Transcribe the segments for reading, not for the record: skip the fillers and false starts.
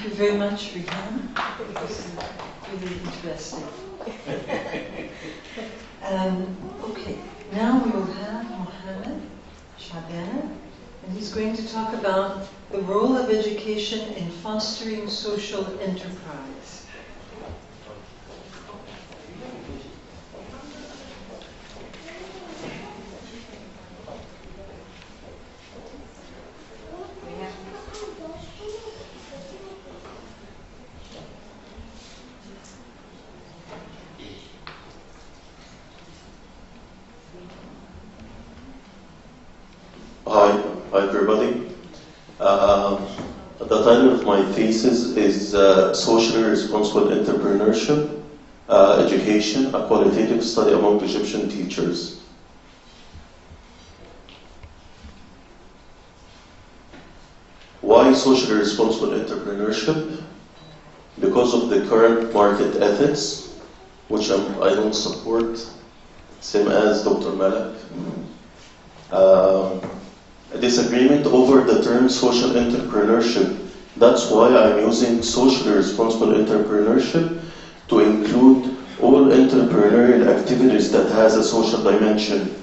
Thank you very much, Rihanna. It was really interesting. Okay, now we will have Mohamed, Shabana, and he's going to talk about the role of education in fostering social enterprise. Hi everybody. The title of my thesis is Socially Responsible Entrepreneurship, Education, a Qualitative Study Among Egyptian Teachers. Why socially responsible entrepreneurship? Because of the current market ethics, which I don't support, same as Dr. Malak. A disagreement over the term social entrepreneurship. That's why I'm using socially responsible entrepreneurship to include all entrepreneurial activities that has a social dimension.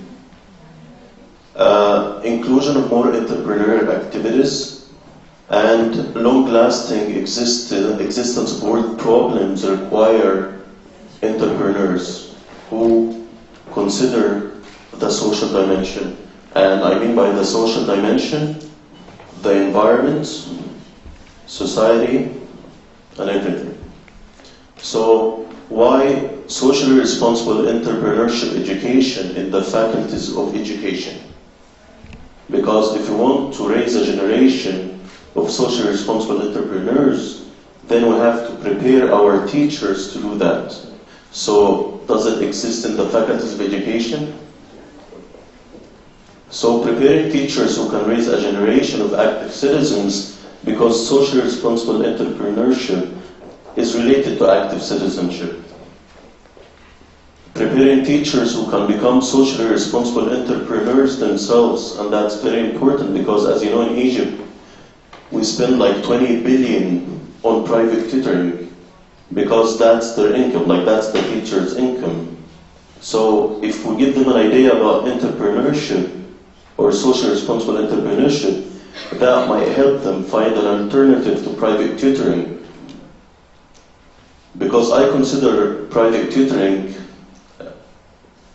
Inclusion of more entrepreneurial activities and long-lasting existence of world problems require entrepreneurs who consider the social dimension. And I mean by the social dimension, the environment, society, and everything. So why socially responsible entrepreneurship education in the faculties of education? Because if we want to raise a generation of socially responsible entrepreneurs, then we have to prepare our teachers to do that. So does it exist in the faculties of education? So preparing teachers who can raise a generation of active citizens, because socially responsible entrepreneurship is related to active citizenship. Preparing teachers who can become socially responsible entrepreneurs themselves, and that's very important because, as you know, in Egypt, we spend like 20 billion on private tutoring because that's their income, like that's the teacher's income. So if we give them an idea about entrepreneurship, or social responsible entrepreneurship, that might help them find an alternative to private tutoring. Because I consider private tutoring,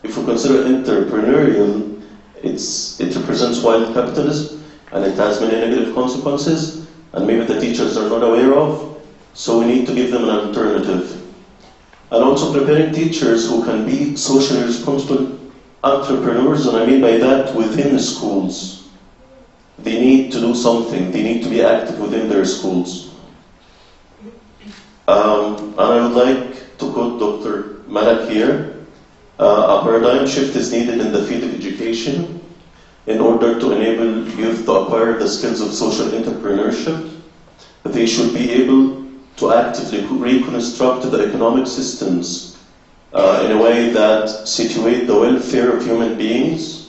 if we consider entrepreneurial, it represents wild capitalism, and it has many negative consequences, and maybe the teachers are not aware of, so we need to give them an alternative. And also preparing teachers who can be socially responsible entrepreneurs, and I mean by that within the schools. They need to do something. They need to be active within their schools. And I would like to quote Dr. Malak here. A paradigm shift is needed in the field of education in order to enable youth to acquire the skills of social entrepreneurship. They should be able to actively reconstruct the economic systems in a way that situate the welfare of human beings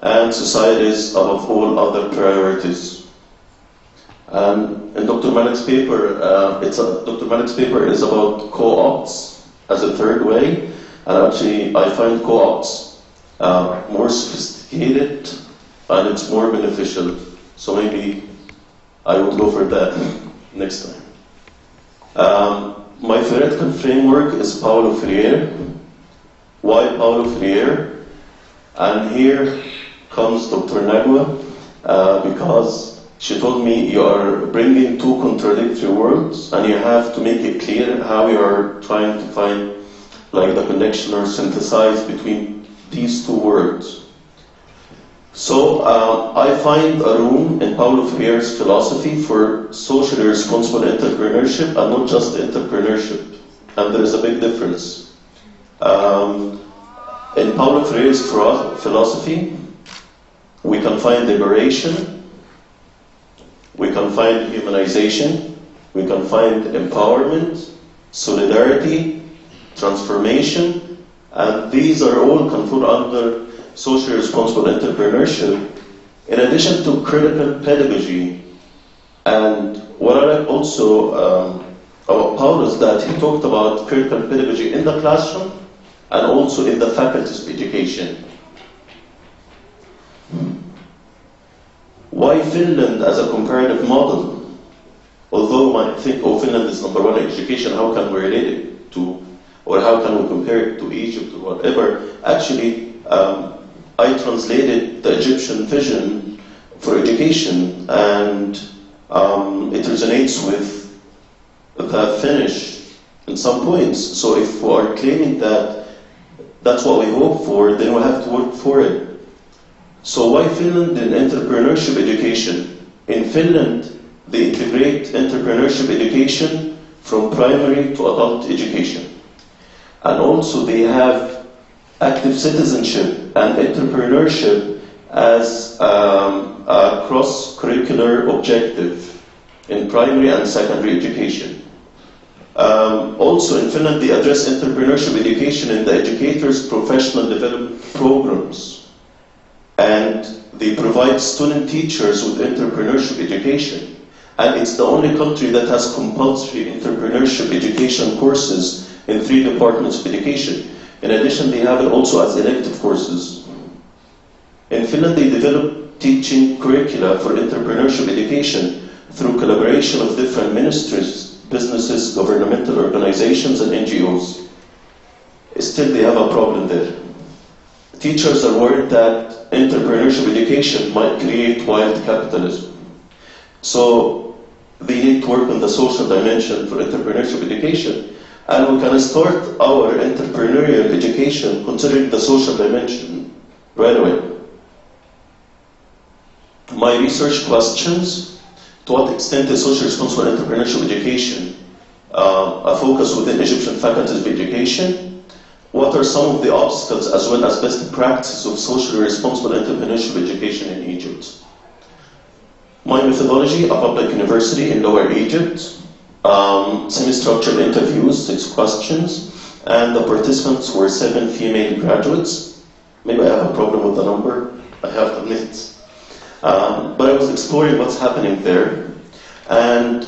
and societies above all other priorities. And in Dr. Malik's paper, Dr. Malik's paper is about co-ops as a third way, and actually I find co-ops more sophisticated and it's more beneficial. So maybe I would go for that next time. My theoretical framework is Paulo Freire. Why Paulo Freire? And here comes Dr. Nagwa, because she told me you are bringing two contradictory worlds and you have to make it clear how you are trying to find like the connection or synthesize between these two words. So I find a room in Paulo Freire's philosophy for socially responsible entrepreneurship and not just entrepreneurship. And there is a big difference. In Paulo Freire's philosophy, we can find liberation, we can find humanization, we can find empowerment, solidarity, transformation, and these are all can fall under socially responsible entrepreneurship, in addition to critical pedagogy. And what I like also about Paulus, that he talked about critical pedagogy in the classroom and also in the faculties of education. Why Finland as a comparative model? Although one might think, oh, Finland is number one in education, how can we relate it to, or how can we compare it to Egypt or whatever? Actually, I translated the Egyptian vision for education, and it resonates with the Finnish in some points. So if we are claiming that that's what we hope for, then we have to work for it. So why Finland in entrepreneurship education? In Finland, they integrate entrepreneurship education from primary to adult education. And also they have active citizenship and entrepreneurship as a cross-curricular objective in primary and secondary education. Also in Finland, they address entrepreneurship education in the educators' professional development programs. And they provide student teachers with entrepreneurship education. And it's the only country that has compulsory entrepreneurship education courses in 3 departments of education. In addition, they have it also as elective courses. In Finland, they develop teaching curricula for entrepreneurship education through collaboration of different ministries, businesses, governmental organizations, and NGOs. Still, they have a problem there. Teachers are worried that entrepreneurship education might create wild capitalism. So they need to work on the social dimension for entrepreneurship education. And we can start our entrepreneurial education considering the social dimension right away. My research questions: to what extent is social responsible entrepreneurship education a focus within Egyptian faculties of education? What are some of the obstacles as well as best practices of socially responsible entrepreneurship education in Egypt? My methodology: a public university in Lower Egypt, semi-structured interviews, 6 questions, and the participants were 7 female graduates. Maybe I have a problem with the number, I have to admit. But I was exploring what's happening there. And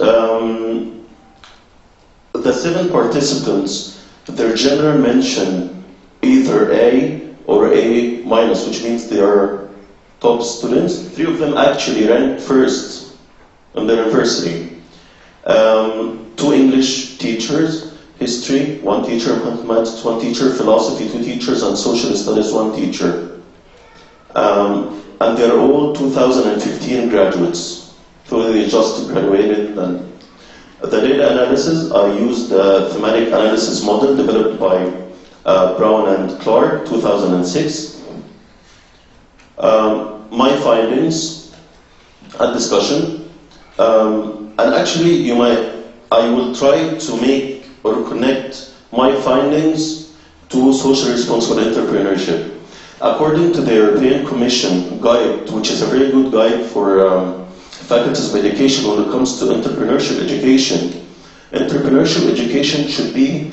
the 7 participants, their gender mentioned either A or A minus, which means they are top students. 3 of them actually ranked first in the university. 2 English teachers, history, 1 teacher mathematics, 1 teacher philosophy, 2 teachers, and social studies, 1 teacher. And they're all 2015 graduates, so they just graduated. And the data analysis, I used the thematic analysis model developed by Brown and Clark, 2006. My findings and discussion, and actually I will try to make or connect my findings to social responsible entrepreneurship. According to the European Commission guide, which is a very good guide for faculties of education when it comes to entrepreneurship education, entrepreneurship education should be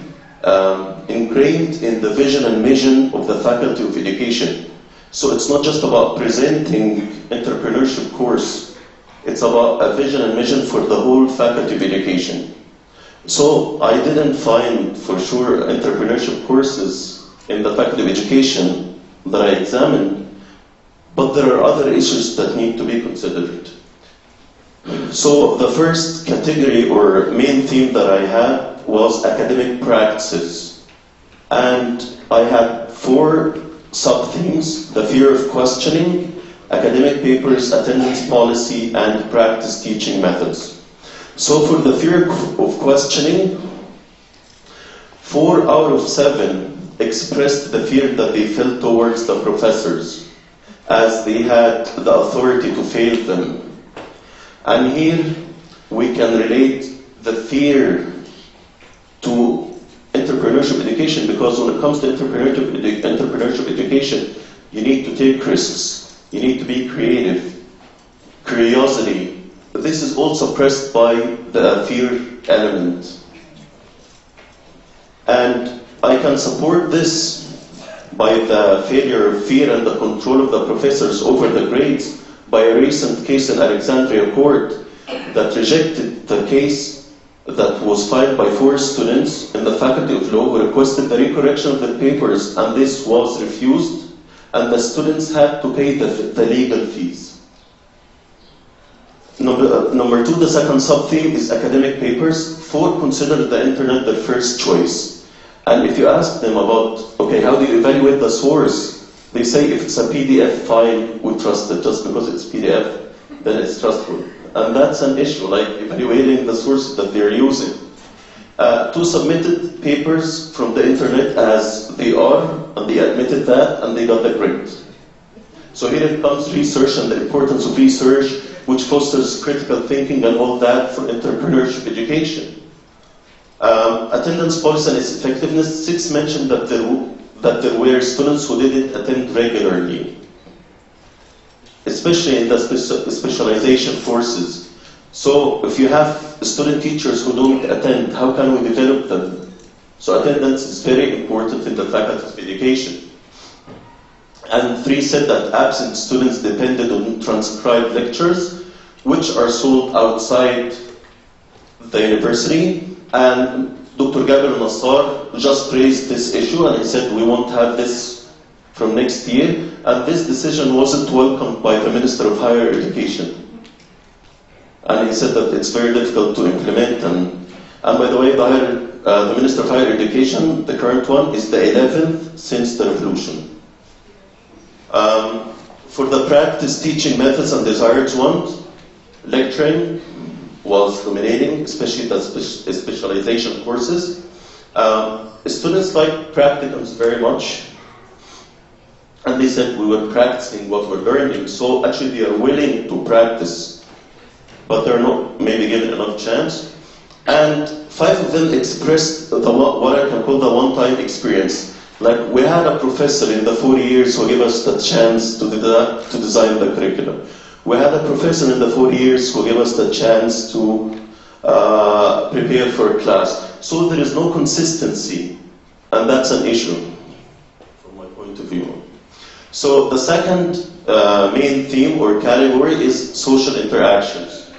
ingrained in the vision and mission of the faculty of education. So it's not just about presenting entrepreneurship course, it's about a vision and mission for the whole faculty of education. So I didn't find for sure entrepreneurship courses in the faculty of education that I examined, but there are other issues that need to be considered. So the first category or main theme that I had was academic practices. And I had 4 sub-themes: the fear of questioning, academic papers, attendance policy, and practice teaching methods. So for the fear of questioning, 4 out of 7 expressed the fear that they felt towards the professors, as they had the authority to fail them. And here we can relate the fear to entrepreneurship education, because when it comes to entrepreneurship education, you need to take risks, you need to be creative, curiosity. This is all suppressed by the fear element. And I can support this by the failure of fear and the control of the professors over the grades by a recent case in Alexandria Court, that rejected the case that was filed by 4 students in the Faculty of Law who requested the recorrection of the papers, and this was refused, and the students had to pay the legal fees. Number 2, the second sub-theme is academic papers. 4 consider the internet their first choice. And if you ask them about, okay, how do you evaluate the source? They say if it's a PDF file, we trust it. Just because it's PDF, then it's trustful. And that's an issue, like evaluating the sources that they're using. 2 submitted papers from the internet as they are, and they admitted that, and they got the grade. So here it comes research and the importance of research, which fosters critical thinking and all that for entrepreneurship education. Attendance policy and its effectiveness. 6 mentioned that there were students who didn't attend regularly, especially in the specialization courses. So if you have student teachers who don't attend, how can we develop them? So attendance is very important in the faculty of education. And 3 said that absent students depended on transcribed lectures, which are sold outside the university. And Dr. Gabriel Nassar just raised this issue, and he said we won't have this from next year. And this decision wasn't welcomed by the Minister of Higher Education. And he said that it's very difficult to implement. And by the way, the Minister of Higher Education, the current one, is the 11th since the revolution. For the practice teaching methods and desired ones, lecturing was dominating, especially the specialization courses. Students like practicums very much, and they said we were practicing what we're learning, so actually they are willing to practice, but they're not maybe given enough chance. And 5 of them expressed what I can call the one-time experience. Like, we had a professor in the 4 years who gave us the chance to design the curriculum. We had a professor in the 4 years who gave us the chance to prepare for a class. So there is no consistency, and that's an issue from my point of view. So the second main theme or category is social interactions.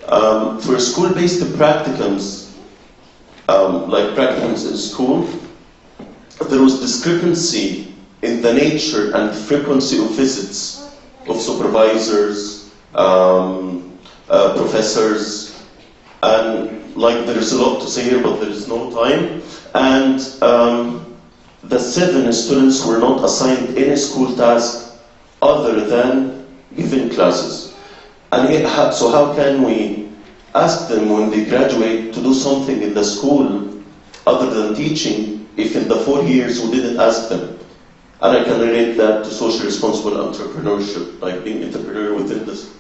For school-based practicums, like practicums in school, there was discrepancy in the nature and frequency of visits of supervisors, professors, and like there is a lot to say here, but there is no time. And the 7 students were not assigned any school task other than giving classes. And so how can we ask them when they graduate to do something in the school other than teaching, if in the 4 years we didn't ask them? And I can relate that to social responsible entrepreneurship, like being entrepreneur within this.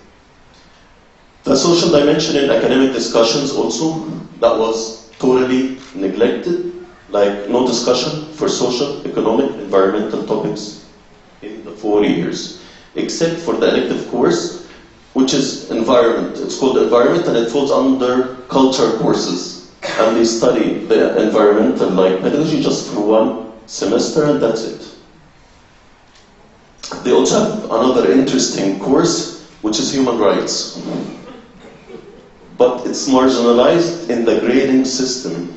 The social dimension in academic discussions also, that was totally neglected, like no discussion for social, economic, environmental topics in the 4 years, except for the elective course, which is environment. It's called environment, and it falls under culture courses. And they study the environmental like pedagogy just for 1 semester, and that's it. They also have another interesting course, which is human rights. But it's marginalized in the grading system.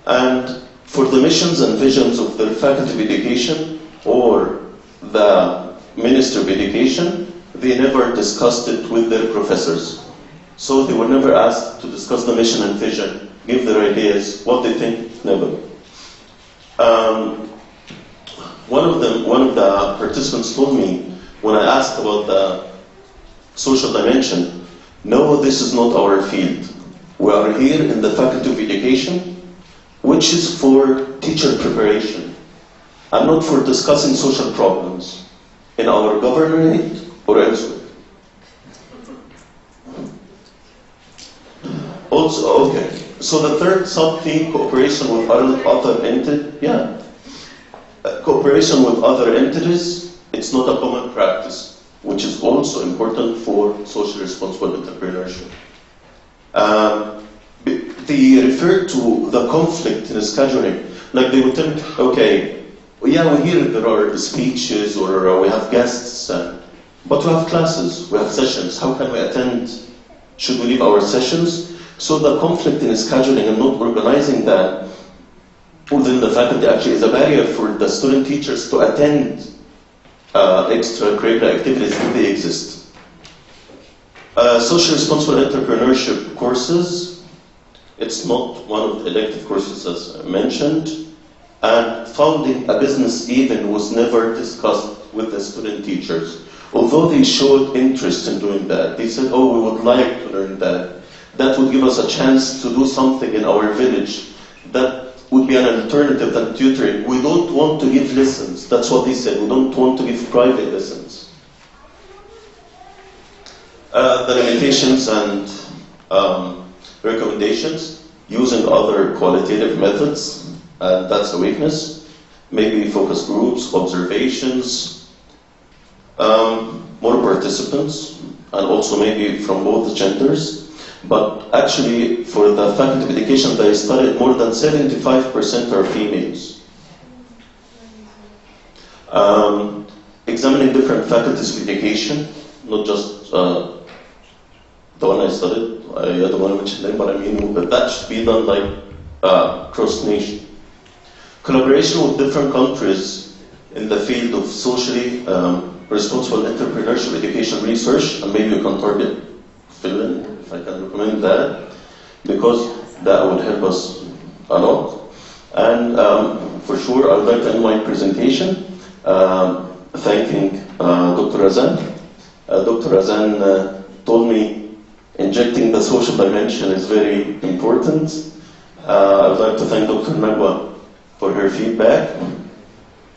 And for the missions and visions of the Faculty of Education or the Minister of Education, they never discussed it with their professors. So they were never asked to discuss the mission and vision, give their ideas, what they think, never. One of the participants told me, when I asked about the social dimension, no, this is not our field. We are here in the Faculty of Education, which is for teacher preparation, and not for discussing social problems in our governorate or elsewhere. Also, okay, so the third sub-theme, cooperation with other entities, cooperation with other entities, it's not a common practice, which is also important for social responsible entrepreneurship. They refer to the conflict in scheduling, like they would tell me, okay, Yeah, we hear there are speeches or we have guests, but we have classes, we have sessions. How can we attend? Should we leave our sessions? So the conflict in scheduling and not organizing that within the faculty actually is a barrier for the student teachers to attend extracurricular activities if they exist. Social responsible entrepreneurship courses, it's not one of the elective courses as I mentioned, and founding a business even was never discussed with the student teachers. Although they showed interest in doing that, they said, oh, we would like to learn that. That would give us a chance to do something in our village. That would be an alternative than tutoring. We don't want to give lessons. That's what they said. We don't want to give private lessons. The limitations and recommendations, using other qualitative methods, and that's a weakness. Maybe focus groups, observations, more participants, and also maybe from both genders. But actually, for the faculty of education, they studied more than 75% are females. Examining different faculties of education, not just the one I studied. I don't want to mention them, but I mean, but that should be done like cross-nation. Collaboration with different countries in the field of socially responsible entrepreneurship education research, and maybe you can target Finland, if I can recommend that, because that would help us a lot. And for sure, I would like to end my presentation thanking Dr. Razan. Dr. Razan told me injecting the social dimension is very important. I would like to thank Dr. Nagwa for her feedback.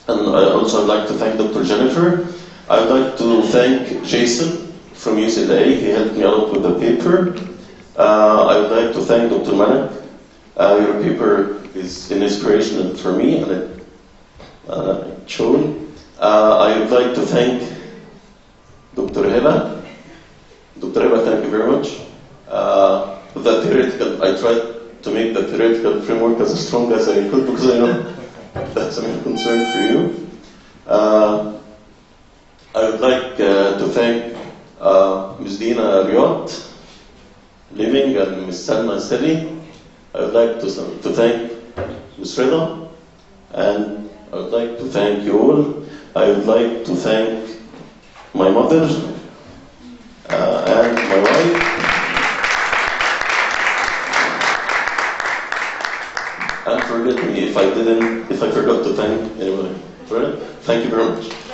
And I also would like to thank Dr. Jennifer. I would like to thank Jason from UCLA. He helped me a lot with the paper. I would like to thank Dr. Manak. Your paper is an inspiration for me, and it showed. I would like to thank Dr. Heba. Dr. Heba, thank you very much. The theoretical, I tried to make the theoretical framework as strong as I could, because I know that's a main concern for you. I would like to thank Ms. Dina Riyad, Living, and Ms. Salma Seli. I would like to thank Ms. Reda, and I would like to thank you all. I would like to thank my mother and my wife. And forgive me if I forgot to thank anyone. Thank you very much.